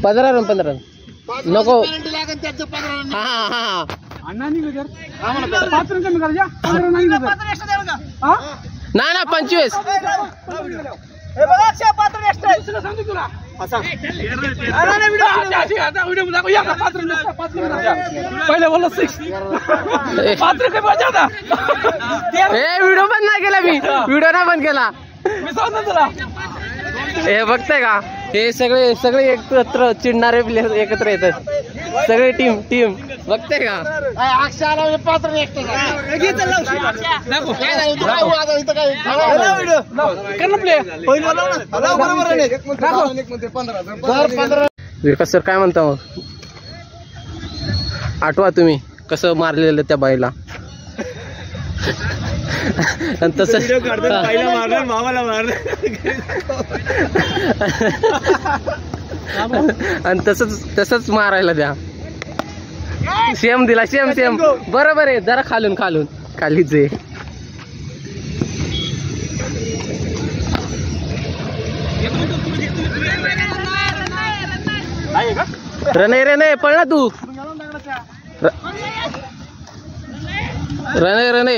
15 run 15 run नको हा हा ना 25 पहिले बोललो 6 व्हिडिओ बंद नाही केला मी व्हिडिओ नाही बंद केला हे बघताय का हे सगळे एकत्र चिडणारे प्लेयर एकत्र येतात सगळे टीम बघताय का विकास सर काय म्हणता मग आठवा तुम्ही कसं मारलेलं त्या बाईला आणि तसंच आणि तसंच मारायला द्या सेम दिला सेम बरोबर आहे जरा खालून खालीच आहे रने पळ ना तू रने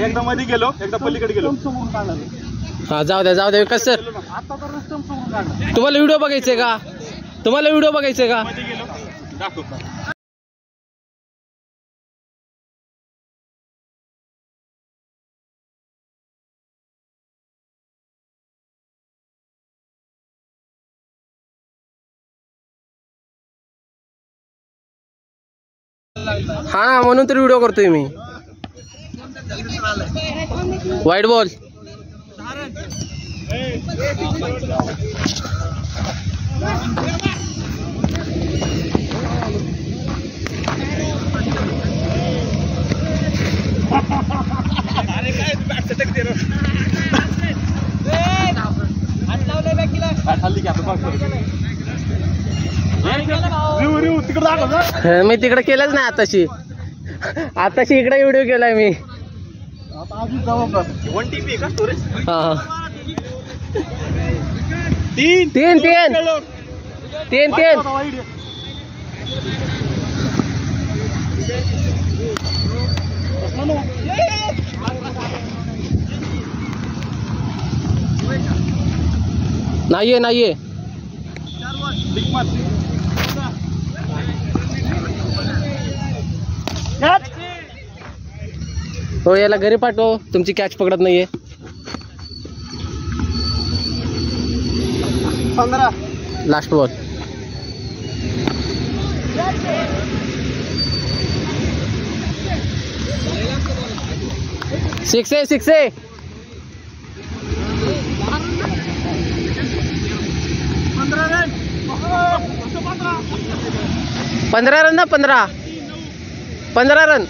एकदा मध्ये गेलो एकदा पलीकडे गेलो हा जाऊ द्या विकास सर तुम्हाला व्हिडिओ बघायचंय का हा म्हणून तर व्हिडिओ करतोय मी वाईट बॉल मी तिकडे केलंच नाही आताशी इकडे व्हिडिओ केलाय मी हा 3 नाहीये हो याला घरी पाठव तुमची कॅच पकडत नाहीये 15 लास्ट बॉल सिक्स आहे 15 रन ना 15 रन